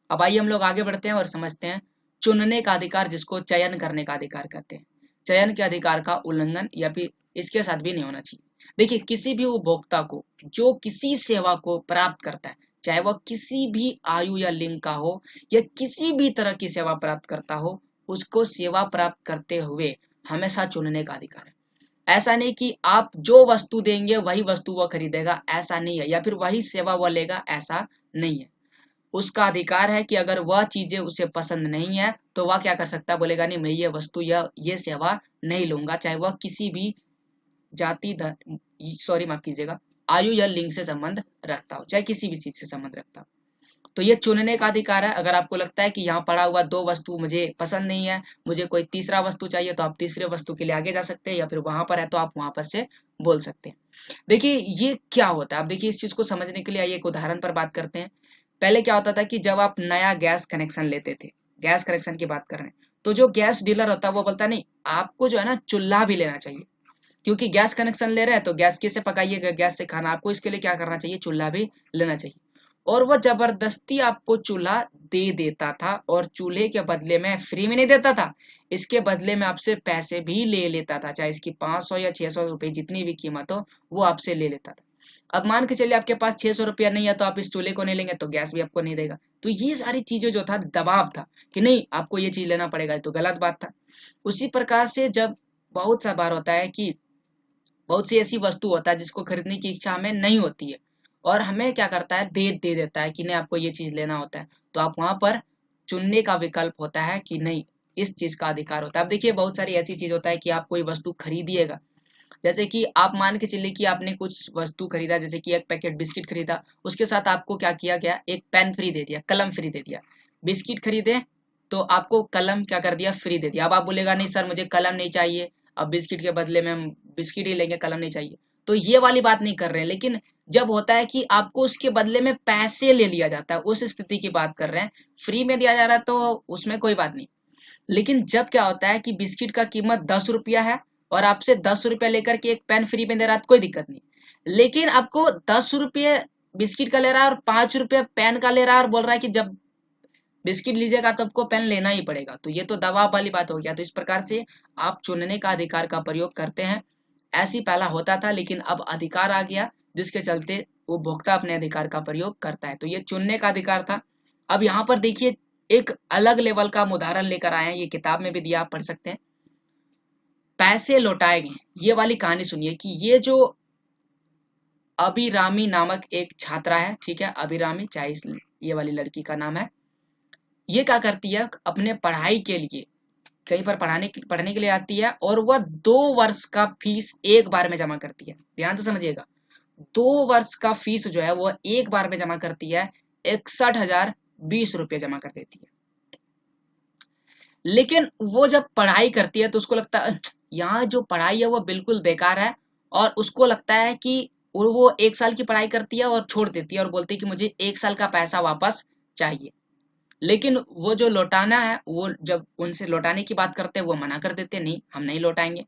[SPEAKER 1] अब आइए हम लोग आगे बढ़ते हैं और समझते हैं चुनने का अधिकार, जिसको चयन करने का अधिकार कहते हैं। चयन के अधिकार का उल्लंघन या फिर इसके साथ भी नहीं होना चाहिए। देखिए किसी भी उपभोक्ता को जो किसी सेवा को प्राप्त करता है, चाहे वह किसी भी आयु या लिंग का हो या किसी भी तरह की सेवा प्राप्त करता हो, उसको सेवा प्राप्त करते हुए हमेशा चुनने का अधिकार है। ऐसा नहीं कि आप जो वस्तु देंगे वही वस्तु वह खरीदेगा, ऐसा नहीं है, या फिर वही सेवा वह लेगा, ऐसा नहीं है। उसका अधिकार है कि अगर वह चीजें उसे पसंद नहीं है तो वह क्या कर सकता है, बोलेगा नहीं मैं ये वस्तु या ये सेवा नहीं लूंगा, चाहे वह किसी भी जाति सॉरी माफ कीजिएगा आयु या लिंग से संबंध रखता हो, चाहे किसी भी चीज से संबंध रखता हो। तो ये चुनने का अधिकार है। अगर आपको लगता है कि यहाँ पड़ा हुआ 2 वस्तु मुझे पसंद नहीं है, मुझे कोई तीसरा वस्तु चाहिए, तो आप तीसरे वस्तु के लिए आगे जा सकते हैं, या फिर वहां पर है तो आप वहां पर से बोल सकते हैं। देखिए ये क्या होता है, आप देखिए इस चीज को समझने के लिए आइए एक उदाहरण पर बात करते हैं। पहले क्या होता था कि जब आप नया गैस कनेक्शन लेते थे, गैस कनेक्शन की बात कर रहे हैं, तो जो गैस डीलर होता है वो बोलता नहीं आपको जो है ना चूल्हा भी लेना चाहिए, क्योंकि गैस कनेक्शन ले रहे हैं तो गैस कैसे पकाइएगा, गैस से खाना, आपको इसके लिए क्या करना चाहिए, चूल्हा भी लेना चाहिए। और वह जबरदस्ती आपको चूल्हा दे देता था और चूल्हे के बदले में फ्री में नहीं देता था, इसके बदले में आपसे पैसे भी ले लेता था, चाहे इसकी 500 या 600 रुपए जितनी भी कीमत हो वो आपसे ले लेता था। अब मान के चलिए आपके पास 600 रुपया नहीं है तो आप इस चूल्हे को नहीं लेंगे तो गैस भी आपको नहीं देगा। तो ये सारी चीजें जो था दबाव था कि नहीं आपको ये चीज लेना पड़ेगा, तो गलत बात था। उसी प्रकार से जब बहुत सा बार होता है कि बहुत सी ऐसी वस्तु होता है जिसको खरीदने की इच्छा हमें नहीं होती है और हमें क्या करता है दे देता है कि नहीं आपको ये चीज लेना होता है, तो आप वहां पर चुनने का विकल्प होता है कि नहीं इस चीज का अधिकार होता है। अब देखिए बहुत सारी ऐसी चीज होता है कि आप कोई वस्तु खरीदिएगा, जैसे कि आप मान के चलिए कि आपने कुछ वस्तु खरीदा, जैसे कि एक पैकेट बिस्किट खरीदा, उसके साथ आपको क्या किया गया, एक पेन फ्री दे दिया, कलम फ्री दे दिया। बिस्किट खरीदे तो आपको कलम क्या कर दिया, फ्री दे दिया। अब आप बोलेगा नहीं सर मुझे कलम नहीं चाहिए, अब बिस्किट के बदले में हम बिस्किट ही लेंगे, कलम नहीं चाहिए। तो ये वाली बात नहीं कर रहे हैं, लेकिन जब होता है कि आपको उसके बदले में पैसे ले लिया जाता है, उस स्थिति की बात कर रहे हैं। फ्री में दिया जा रहा है तो उसमें कोई बात नहीं, लेकिन जब क्या होता है कि बिस्किट का कीमत 10 रुपया है और आपसे 10 रुपया लेकर के एक पेन फ्री में दे रहा है तो कोई दिक्कत नहीं, लेकिन आपको 10 रुपये बिस्किट का ले रहा है और 5 रुपया पेन का ले रहा है और बोल रहा है कि जब बिस्किट लीजिएगा तो आपको पेन लेना ही पड़ेगा, तो ये तो दबाव वाली बात हो गया। तो इस प्रकार से आप चुनने का अधिकार का प्रयोग करते हैं। ऐसी पहला होता था लेकिन अब अधिकार आ गया जिसके चलते उपभोक्ता अपने अधिकार का प्रयोग करता है, तो ये चुनने का अधिकार था। अब यहाँ पर देखिए एक अलग लेवल का हम उदाहरण लेकर आए हैं, ये किताब में भी दिया, आप पढ़ सकते हैं। पैसे लौटाए गए, ये वाली कहानी सुनिए कि ये जो अभिरामी नामक एक छात्रा है, ठीक है, अभिरामी चाहे ये वाली लड़की का नाम है, ये क्या करती है अपने पढ़ाई के लिए कहीं पर पढ़ने के लिए आती है और वह 2 वर्ष का फीस एक बार में जमा करती है। ध्यान से समझिएगा, 2 वर्ष का फीस जो है वो एक बार में जमा करती है, 61,020 रुपये जमा कर देती है। लेकिन वो जब पढ़ाई करती है तो उसको लगता है यहाँ जो पढ़ाई है वो बिल्कुल बेकार है, और उसको लगता है कि वो 1 साल की पढ़ाई करती है और छोड़ देती है और बोलती है कि मुझे 1 साल का पैसा वापस चाहिए। लेकिन वो जो लौटाना है, वो जब उनसे लौटाने की बात करते हैं वो मना कर देते हैं, नहीं हम नहीं लौटाएंगे।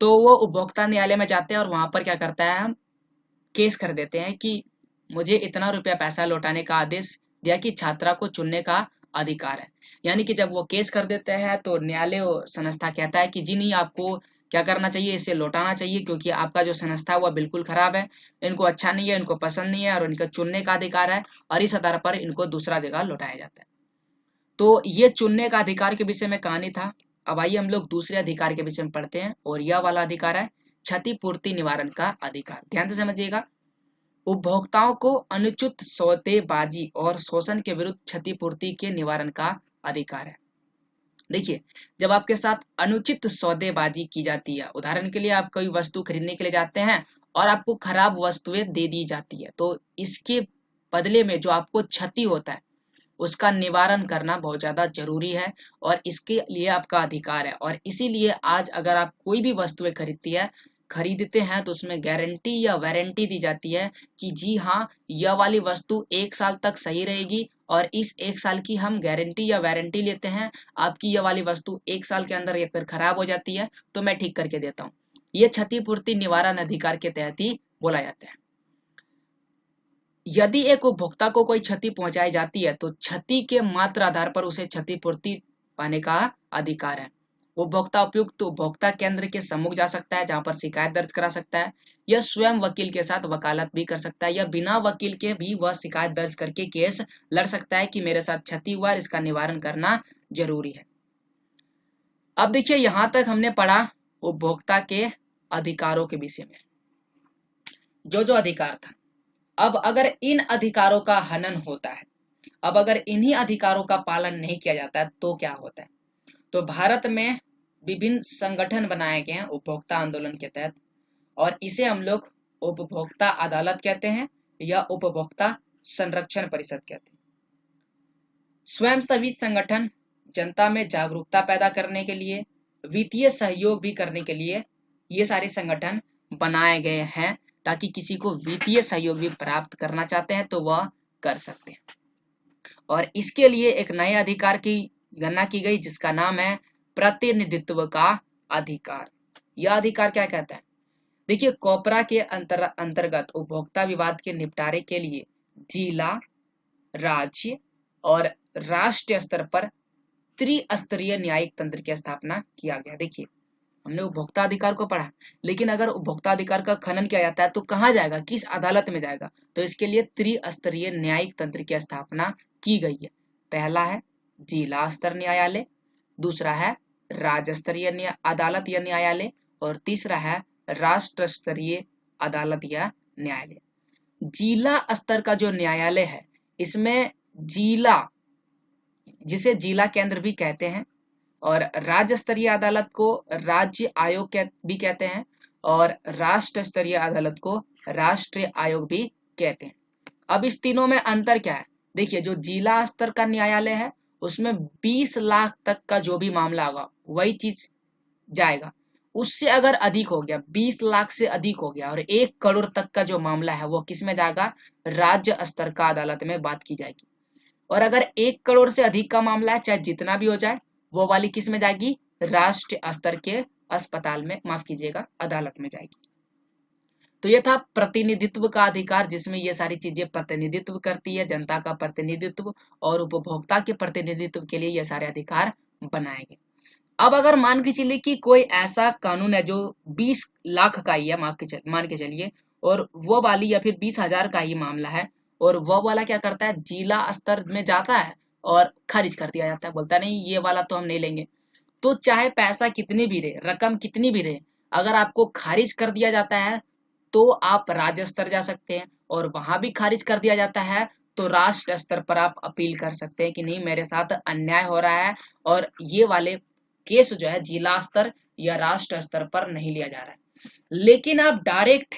[SPEAKER 1] तो वो उपभोक्ता न्यायालय में जाते हैं और वहां पर क्या करता है, हम केस कर देते हैं कि मुझे इतना रुपया पैसा लौटाने का आदेश दिया कि छात्रा को चुनने का अधिकार है। यानी कि जब वो केस कर देते हैं तो न्यायालय संस्था कहता है कि जी नहीं आपको क्या करना चाहिए, इसे लौटाना चाहिए क्योंकि आपका जो संस्था है वह बिल्कुल खराब है, इनको अच्छा नहीं है, इनको पसंद नहीं है और इनका चुनने का अधिकार है, और इस आधार पर इनको दूसरा जगह लौटाया जाता है। तो ये चुनने का अधिकार के विषय में कहानी था। अब आइए हम लोग दूसरे अधिकार के विषय में पढ़ते हैं, और यह वाला अधिकार है क्षतिपूर्ति निवारण का अधिकार। ध्यान से समझिएगा, उपभोक्ताओं को अनुचित सौदेबाजी और शोषण के विरुद्ध क्षतिपूर्ति के निवारण का अधिकार है। देखिए जब आपके साथ अनुचित सौदेबाजी की जाती है, उदाहरण के लिए आप कोई वस्तु खरीदने के लिए जाते हैं और आपको खराब वस्तुएं दे दी जाती है, तो इसके बदले में जो आपको क्षति होता है उसका निवारण करना बहुत ज्यादा जरूरी है और इसके लिए आपका अधिकार है। और इसीलिए आज अगर आप कोई भी वस्तुएं खरीदते हैं तो उसमें गारंटी या वारंटी दी जाती है कि जी हाँ यह वाली वस्तु 1 साल तक सही रहेगी और इस 1 साल की हम गारंटी या वारंटी लेते हैं। आपकी यह वाली वस्तु 1 साल के अंदर अगर खराब हो जाती है तो मैं ठीक करके देता हूँ। ये क्षतिपूर्ति निवारण अधिकार के तहत ही बोला जाता है। यदि एक उपभोक्ता को कोई क्षति पहुंचाई जाती है तो क्षति के मात्र आधार पर उसे क्षतिपूर्ति पाने का अधिकार है। उपभोक्ता उपयुक्त उपभोक्ता केंद्र के सम्मुख जा सकता है जहां पर शिकायत दर्ज करा सकता है, या स्वयं वकील के साथ वकालत भी कर सकता है, या बिना वकील के भी वह शिकायत दर्ज करके केस लड़ सकता है कि मेरे साथ क्षति हुआ, इसका निवारण करना जरूरी है। अब देखिए यहां तक हमने पढ़ा उपभोक्ता के अधिकारों के विषय में, जो अधिकार था। अब अगर इन अधिकारों का हनन होता है, अब अगर इन्हीं अधिकारों का पालन नहीं किया जाता है तो क्या होता है, तो भारत में विभिन्न संगठन बनाए गए हैं उपभोक्ता आंदोलन के तहत, और इसे हम लोग उपभोक्ता अदालत कहते हैं या उपभोक्ता संरक्षण परिषद कहते हैं। स्वयंसेवी संगठन जनता में जागरूकता पैदा करने के लिए, वित्तीय सहयोग भी करने के लिए ये सारे संगठन बनाए गए हैं ताकि किसी को वित्तीय सहयोग भी प्राप्त करना चाहते हैं तो वह कर सकते हैं। और इसके लिए एक नए अधिकार की गणना की गई जिसका नाम है प्रतिनिधित्व का अधिकार। यह अधिकार क्या कहता है, देखिए कोपरा के अंतर्गत उपभोक्ता विवाद के निपटारे के लिए जिला, राज्य और राष्ट्रीय स्तर पर त्रिस्तरीय न्यायिक तंत्र की स्थापना किया गया। देखिए, हमने उपभोक्ता अधिकार को पढ़ा, लेकिन अगर उपभोक्ता अधिकार का खनन किया जाता है तो कहाँ जाएगा, किस अदालत में जाएगा? तो इसके लिए त्रिस्तरीय न्यायिक तंत्र की स्थापना की गई है। पहला है जिला स्तर न्यायालय, दूसरा है राज्य स्तरीय अदालत या न्यायालय, और तीसरा है राष्ट्र स्तरीय अदालत या न्यायालय। जिला स्तर का जो न्यायालय है, इसमें जिला, जिसे जिला केंद्र भी कहते हैं, और राज्य स्तरीय अदालत को राज्य आयोग भी कहते हैं, और राष्ट्र स्तरीय अदालत को राष्ट्रीय आयोग भी कहते हैं। अब इस तीनों में अंतर क्या है? देखिए, जो जिला स्तर का न्यायालय है उसमें 20 लाख तक का जो भी मामला होगा वही चीज जाएगा। उससे अगर अधिक हो गया, 20 लाख से अधिक हो गया और 1 करोड़ तक का जो मामला है वो किस में जाएगा? राज्य स्तर का अदालत में बात की जाएगी। और अगर 1 करोड़ से अधिक का मामला है, चाहे जितना भी हो जाए, वो वाली किस में जाएगी? राष्ट्रीय स्तर के अस्पताल में, माफ कीजिएगा, अदालत में जाएगी। तो ये था प्रतिनिधित्व का अधिकार, जिसमें ये सारी चीजें प्रतिनिधित्व करती है, जनता का प्रतिनिधित्व और उपभोक्ता के प्रतिनिधित्व के लिए ये सारे अधिकार बनाए गए। अब अगर मान के चलिए कि कोई ऐसा कानून है जो 20 लाख का ही है, मान के चलिए, और वो वाली या फिर 20,000 का ही मामला है, और वो वाला क्या करता है, जिला स्तर में जाता है और खारिज कर दिया जाता है, बोलता नहीं ये वाला तो हम नहीं लेंगे। तो चाहे पैसा कितनी भी रहे, रकम कितनी भी रहे, अगर आपको खारिज कर दिया जाता है तो आप राज्य स्तर जा सकते हैं, और वहां भी खारिज कर दिया जाता है तो राष्ट्र स्तर पर आप अपील कर सकते हैं कि नहीं, मेरे साथ अन्याय हो रहा है और ये वाले केस जो है जिला स्तर या राष्ट्र स्तर पर नहीं लिया जा रहा है। लेकिन आप डायरेक्ट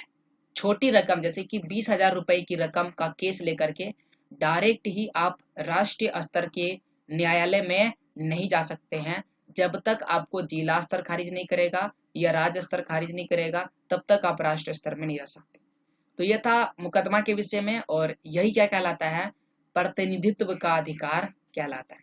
[SPEAKER 1] छोटी रकम जैसे कि 20,000 रुपए की रकम का केस लेकर के डायरेक्ट ही आप राष्ट्रीय स्तर के न्यायालय में नहीं जा सकते हैं, जब तक आपको जिला स्तर खारिज नहीं करेगा या राज्य स्तर खारिज नहीं करेगा, तब तक आप राष्ट्रीय स्तर में नहीं जा सकते। तो यह था मुकदमा के विषय में, और यही क्या कहलाता है, प्रतिनिधित्व का अधिकार कहलाता है।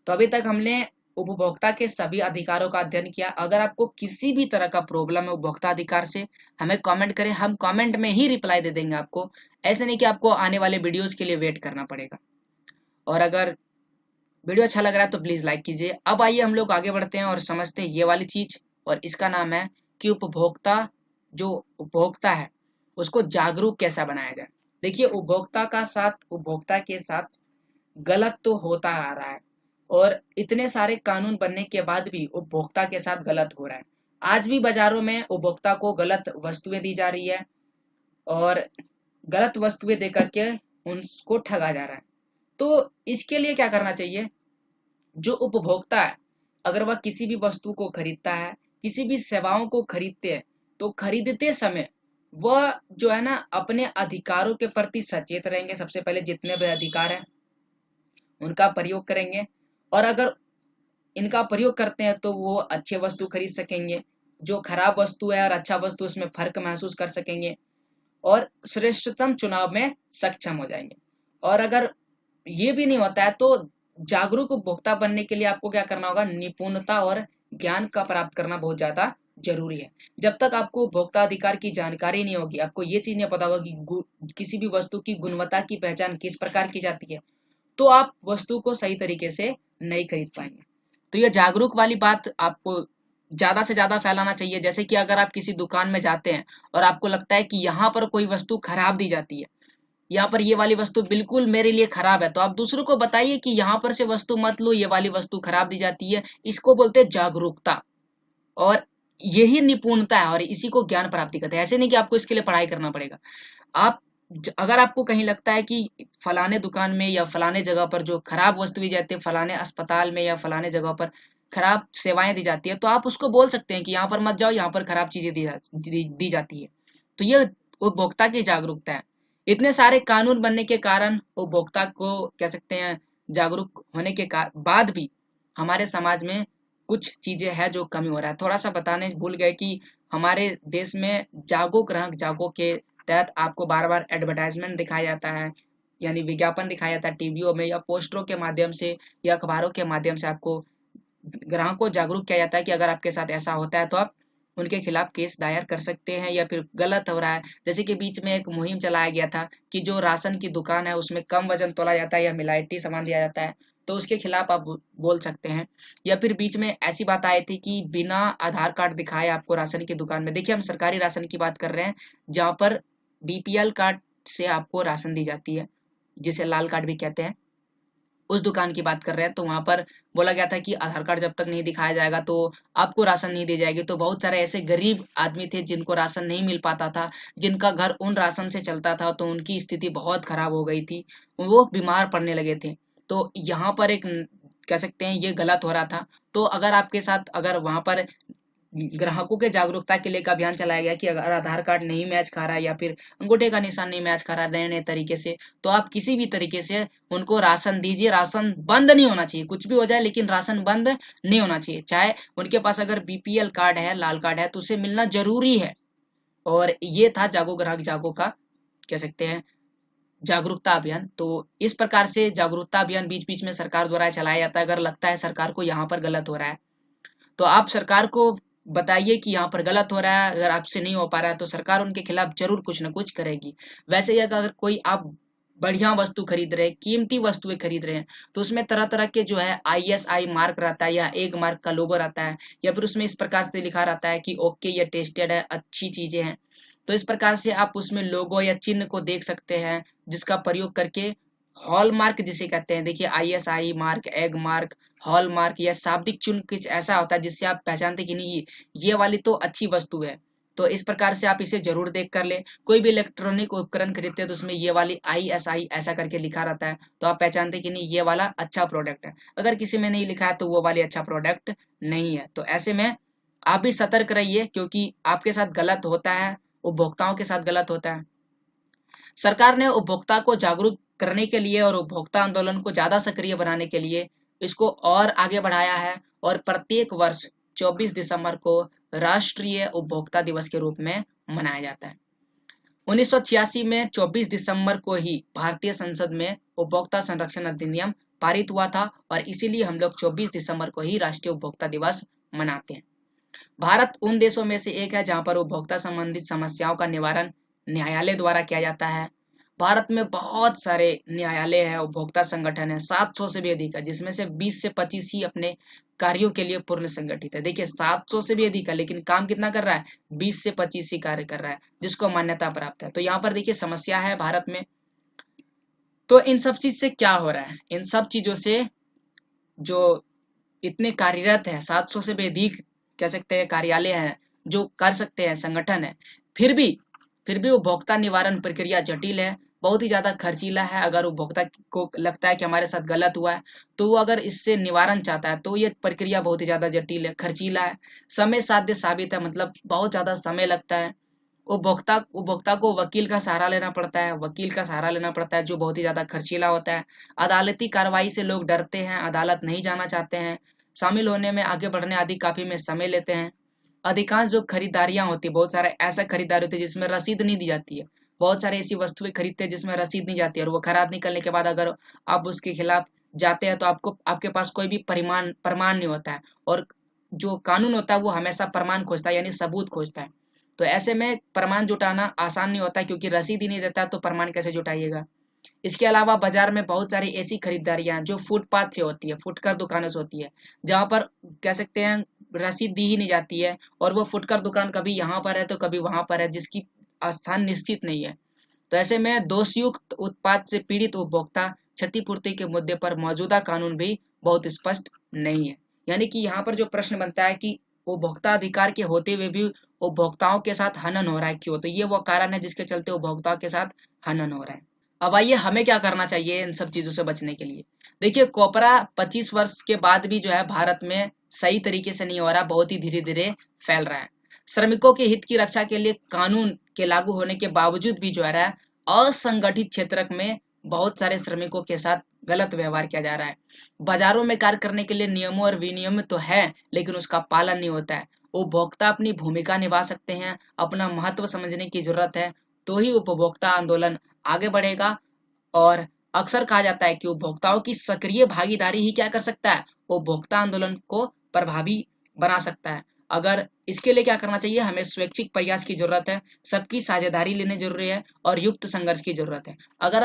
[SPEAKER 1] तो अभी तक हमने उपभोक्ता के सभी अधिकारों का अध्ययन किया। अगर आपको किसी भी तरह का प्रॉब्लम है उपभोक्ता अधिकार से, हमें कमेंट करें, हम कमेंट में ही रिप्लाई दे देंगे आपको। ऐसे नहीं कि आपको आने वाले वीडियोस के लिए वेट करना पड़ेगा। और अगर वीडियो अच्छा लग रहा है तो प्लीज लाइक कीजिए। अब आइए हम लोग आगे बढ़ते हैं और समझते हैं ये वाली चीज, और इसका नाम है कि उपभोक्ता, जो उपभोक्ता है उसको जागरूक कैसा बनाया जाए। देखिए, उपभोक्ता के साथ गलत तो होता आ रहा है, और इतने सारे कानून बनने के बाद भी उपभोक्ता के साथ गलत हो रहा है। आज भी बाजारों में उपभोक्ता को गलत वस्तुएं दी जा रही है, और गलत वस्तुएं दे करके उनको ठगा जा रहा है। तो इसके लिए क्या करना चाहिए? जो उपभोक्ता है, अगर वह किसी भी वस्तु को खरीदता है, किसी भी सेवाओं को खरीदते हैं, तो खरीदते समय वह जो है ना, अपने अधिकारों के प्रति सचेत रहेंगे। सबसे पहले जितने भी अधिकार हैं उनका प्रयोग करेंगे, और अगर इनका प्रयोग करते हैं तो वो अच्छे वस्तु खरीद सकेंगे, जो खराब वस्तु है और अच्छा वस्तु उसमें फर्क महसूस कर सकेंगे, और श्रेष्ठतम चुनाव में सक्षम हो जाएंगे। और अगर ये भी नहीं होता है तो जागरूक उपभोक्ता बनने के लिए आपको क्या करना होगा? निपुणता और ज्ञान का प्राप्त करना बहुत ज्यादा जरूरी है। जब तक आपको उपभोक्ता अधिकार की जानकारी नहीं होगी, आपको ये चीज नहीं पता होगा कि किसी भी वस्तु की गुणवत्ता की पहचान किस प्रकार की जाती है, तो आप वस्तु को सही तरीके से नहीं खरीद पाएंगे। तो ये जागरूक वाली बात आपको ज्यादा से ज्यादा फैलाना चाहिए। जैसे कि अगर आप किसी दुकान में जाते हैं और आपको लगता है कि यहाँ पर कोई वस्तु खराब दी जाती है, यहाँ पर ये वाली वस्तु बिल्कुल मेरे लिए खराब है, तो आप दूसरों को बताइए कि यहाँ पर से वस्तु मत लो, ये वाली वस्तु खराब दी जाती है। इसको बोलते हैं जागरूकता, और यही निपुणता है, और इसी को ज्ञान प्राप्ति कहते हैं। ऐसे नहीं कि आपको इसके लिए पढ़ाई करना पड़ेगा। आप अगर आपको कहीं लगता है कि फलाने दुकान में या फलाने जगह पर जो खराब वस्तु दी जाती है, फलाने अस्पताल में या फलाने जगह पर खराब सेवाएं दी जाती है, तो आप उसको बोल सकते हैं कि यहाँ पर मत जाओ, यहाँ पर खराब चीजें दी जाती है। तो ये उपभोक्ता की जागरूकता है। इतने सारे कानून बनने के कारण उपभोक्ता को कह सकते हैं जागरूक होने के बाद भी हमारे समाज में कुछ चीजें हैं जो कमी हो रहा है। थोड़ा सा बताने भूल गए कि हमारे देश में जागो ग्राहक जागो के तहत आपको बार बार एडवर्टाइजमेंट दिखाया जाता है, यानी विज्ञापन दिखाया जाता है टीवियों में या पोस्टरों के माध्यम से या अखबारों के माध्यम से। आपको ग्राहक को जागरूक किया जाता है कि अगर आपके साथ ऐसा होता है तो आप उनके खिलाफ केस दायर कर सकते हैं, या फिर गलत हो रहा है, जैसे कि बीच में एक मुहिम चलाया गया था कि जो राशन की दुकान है उसमें कम वजन तोला जाता है या मिलावटी सामान दिया जाता है, तो उसके खिलाफ आप बोल सकते हैं। या फिर बीच में ऐसी बात आई थी कि बिना आधार कार्ड दिखाए आपको राशन की दुकान में, देखिए हम सरकारी राशन की बात कर रहे हैं जहाँ पर बीपीएल कार्ड से आपको राशन दी जाती है, जिसे लाल कार्ड भी कहते हैं, उस दुकान की बात कर रहे हैं। तो वहां पर बोला गया था कि आधार कार्ड जब तक नहीं दिखाया जाएगा तो आपको राशन नहीं दी जाएगी। तो बहुत सारे ऐसे गरीब आदमी थे जिनको राशन नहीं मिल पाता था, जिनका घर उन राशन से चलता था, तो उनकी स्थिति बहुत खराब हो गई थी, वो बीमार पड़ने लगे थे। तो यहाँ पर एक कह सकते हैं ये गलत हो रहा था। तो अगर आपके साथ अगर वहां पर ग्राहकों के जागरूकता के लिए एक अभियान चलाया गया कि अगर आधार कार्ड नहीं मैच खा रहा है या फिर अंगूठे का निशान नहीं मैच खा रहा है नए नए तरीके से, तो आप किसी भी तरीके से उनको राशन दीजिए। राशन बंद नहीं होना चाहिए, कुछ भी हो जाए लेकिन राशन बंद नहीं होना चाहिए। चाहे उनके पास अगर बीपीएल कार्ड है, लाल कार्ड है, तो उसे मिलना जरूरी है। और ये था जागो ग्राहक जागो का कह सकते हैं जागरूकता अभियान। तो इस प्रकार से जागरूकता अभियान बीच बीच में सरकार द्वारा चलाया जाता है। अगर लगता है सरकार को यहाँ पर गलत हो रहा है तो आप सरकार को बताइए कि यहाँ पर गलत हो रहा है। अगर आपसे नहीं हो पा रहा है तो सरकार उनके खिलाफ जरूर कुछ ना कुछ करेगी। वैसे ही अगर कोई आप बढ़िया वस्तु खरीद रहे हैं, कीमती वस्तुएं खरीद रहे हैं, तो उसमें तरह तरह के जो है आईएसआई मार्क रहता है या एग मार्क का लोगो रहता है, या फिर उसमें इस प्रकार से लिखा रहता है कि ओके ये टेस्टेड है, अच्छी चीजें हैं। तो इस प्रकार से आप उसमें लोगो या चिन्ह को देख सकते हैं, जिसका प्रयोग करके हॉल मार्क जिसे कहते हैं, देखिए ISI mark, egg mark, hall mark या शाब्दिक चिन्ह कुछ ऐसा होता है जिससे आप पहचानते कि नहीं ये वाली तो अच्छी वस्तु है। तो इस प्रकार से आप इसे जरूर देख कर ले। कोई भी इलेक्ट्रॉनिक उपकरण खरीदते हैं तो उसमें ये वाली आईएसआई ऐसा करके लिखा रहता है, तो आप पहचानते कि नहीं ये वाला अच्छा प्रोडक्ट है। अगर किसी में नहीं लिखा है तो वो वाली अच्छा प्रोडक्ट नहीं है। तो ऐसे में आप भी सतर्क रहिए, क्योंकि आपके साथ गलत होता है, उपभोक्ताओं के साथ गलत होता है। सरकार ने उपभोक्ता को जागरूक करने के लिए और उपभोक्ता आंदोलन को ज्यादा सक्रिय बनाने के लिए इसको और आगे बढ़ाया है, और प्रत्येक वर्ष 24 दिसंबर को राष्ट्रीय उपभोक्ता दिवस के रूप में मनाया जाता है। 1986 में 24 दिसंबर को ही भारतीय संसद में उपभोक्ता संरक्षण अधिनियम पारित हुआ था, और इसीलिए हम लोग 24 दिसंबर को ही राष्ट्रीय उपभोक्ता दिवस मनाते हैं। भारत उन देशों में से एक है जहां पर उपभोक्ता संबंधित समस्याओं का निवारण न्यायालय द्वारा किया जाता है। भारत में बहुत सारे न्यायालय है, उपभोक्ता संगठन है, 700 से भी अधिक है, जिसमें से 20 से 25 ही अपने कार्यों के लिए पूर्ण संगठित है। देखिए 700 से भी अधिक है, लेकिन काम कितना कर रहा है, 20 से 25 ही कार्य कर रहा है, जिसको मान्यता प्राप्त है। तो यहाँ पर देखिए समस्या है भारत में। तो इन सब चीज से क्या हो रहा है, इन सब चीजों से जो इतने कार्यरत है, 700 से भी अधिक कह सकते हैं कार्यालय हैं जो कर सकते हैं, संगठन है, फिर भी उपभोक्ता निवारण प्रक्रिया जटिल है, बहुत ही ज्यादा खर्चीला है। अगर उपभोक्ता को लगता है कि हमारे साथ गलत हुआ है तो वो अगर इससे निवारण चाहता है तो ये प्रक्रिया बहुत ही ज्यादा जटिल है, खर्चीला है, समय साध्य साबित है, मतलब बहुत ज्यादा समय लगता है। उपभोक्ता को वकील का सहारा लेना पड़ता है, जो बहुत ही ज्यादा खर्चीला होता है। अदालती कार्रवाई से लोग डरते हैं, अदालत नहीं जाना चाहते हैं, शामिल होने में, आगे बढ़ने आदि काफी में समय लेते हैं। अधिकांश जो खरीदारियां होती है, बहुत सारे ऐसा खरीदारी होती है जिसमें रसीद नहीं दी जाती है। बहुत सारे ऐसी वस्तुएं खरीदते हैं जिसमें रसीद नहीं जाती है, और वो खराब निकलने के बाद अगर आप उसके खिलाफ जाते हैं तो आपको आपके पास कोई भी प्रमाण नहीं होता है। और जो कानून होता है वो हमेशा प्रमाण खोजता है, यानी सबूत खोजता है। तो ऐसे में प्रमाण जुटाना आसान नहीं होता, क्योंकि रसीद ही नहीं देता तो प्रमाण कैसे जुटाइएगा। इसके अलावा बाजार में बहुत सारी ऐसी खरीदारियां जो फुटपाथ से होती है, फुटकर दुकानों से होती है, जहां पर कह सकते हैं रसीद दी ही नहीं जाती है, और वो फुटकर दुकान कभी यहाँ पर है तो कभी वहां पर है, जिसकी स्थान निश्चित नहीं है। तो ऐसे में दोषयुक्त उत्पाद से पीड़ित उपभोक्ता क्षतिपूर्ति के मुद्दे पर मौजूदा कानून भी बहुत स्पष्ट नहीं है। यानी कि यहाँ पर जो प्रश्न बनता है कि उपभोक्ता अधिकार के होते हुए भी उपभोक्ताओं के साथ हनन हो रहा है, क्यों? तो ये वो कारण है जिसके चलते उपभोक्ताओं के साथ हनन हो रहा है। अब आइए हमें क्या करना चाहिए इन सब चीजों से बचने के लिए। देखिए कोपरा 25 वर्ष के बाद भी जो है भारत में सही तरीके से नहीं हो रहा, बहुत ही धीरे धीरे फैल रहा है। श्रमिकों के हित की रक्षा के लिए कानून के लागू होने के बावजूद भी जो है असंगठित क्षेत्र में बहुत सारे श्रमिकों के साथ गलत व्यवहार किया जा रहा है। बाजारों में कार्य करने के लिए नियमों और विनियम तो है, लेकिन उसका पालन नहीं होता है। उपभोक्ता अपनी भूमिका निभा सकते हैं, अपना महत्व समझने की जरूरत है, तो ही उपभोक्ता आंदोलन आगे बढ़ेगा। और अक्सर कहा जाता है कि उपभोक्ताओं की सक्रिय भागीदारी ही क्या कर सकता है, उपभोक्ता आंदोलन को प्रभावी बना सकता है। अगर इसके लिए क्या करना चाहिए, हमें स्वैच्छिक प्रयास की जरूरत है, सबकी साझेदारी लेने जरूरी है और युक्त संघर्ष की जरूरत है। अगर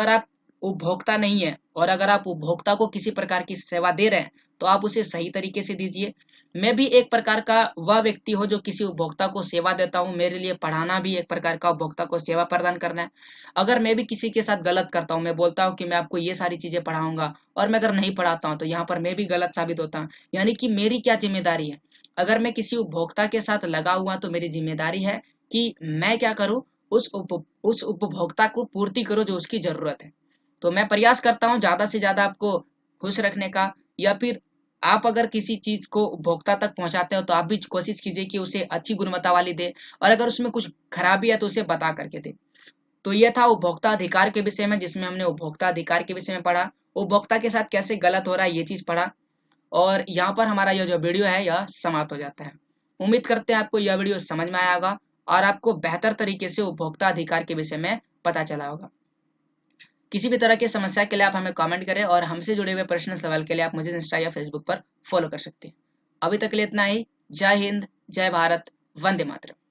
[SPEAKER 1] आप उपभोक्ता नहीं है और अगर आप उपभोक्ता को किसी प्रकार की सेवा दे रहे हैं तो आप उसे सही तरीके से दीजिए। मैं भी एक प्रकार का वह व्यक्ति हूँ जो किसी उपभोक्ता को सेवा देता हूँ, मेरे लिए पढ़ाना भी एक प्रकार का उपभोक्ता को सेवा प्रदान करना है। अगर मैं भी किसी के साथ गलत करता हूँ, मैं बोलता हूँ कि मैं आपको ये सारी चीजें पढ़ाऊंगा और मैं अगर नहीं पढ़ाता हूँ तो यहाँ पर मैं भी गलत साबित होता हूँ। यानी कि मेरी क्या जिम्मेदारी है, अगर मैं किसी उपभोक्ता के साथ लगा हुआ तो मेरी जिम्मेदारी है कि मैं क्या करूँ, उस उपभोक्ता को पूर्ति करो जो उसकी जरूरत है। तो मैं प्रयास करता हूँ ज्यादा से ज्यादा आपको खुश रखने का, या फिर आप अगर किसी चीज को उपभोक्ता तक पहुंचाते हो तो आप भी कोशिश कीजिए कि उसे अच्छी गुणवत्ता वाली दे, और अगर उसमें कुछ खराबी है तो उसे बता करके दे। तो ये था उपभोक्ता अधिकार के विषय में, जिसमें हमने उपभोक्ता अधिकार के विषय में पढ़ा, उपभोक्ता के साथ कैसे गलत हो रहा है ये चीज पढ़ा। और यहाँ पर हमारा यह जो वीडियो है यह समाप्त हो जाता है। उम्मीद करते हैं आपको यह वीडियो समझ में आया होगा और आपको बेहतर तरीके से उपभोक्ता अधिकार के विषय में पता चला होगा। किसी भी तरह की समस्या के लिए आप हमें कमेंट करें और हमसे जुड़े हुए प्रश्न सवाल के लिए आप मुझे इंस्टा या फेसबुक पर फॉलो कर सकते हैं। अभी तक के लिए इतना ही। जय हिंद, जय भारत, वंदे मातरम।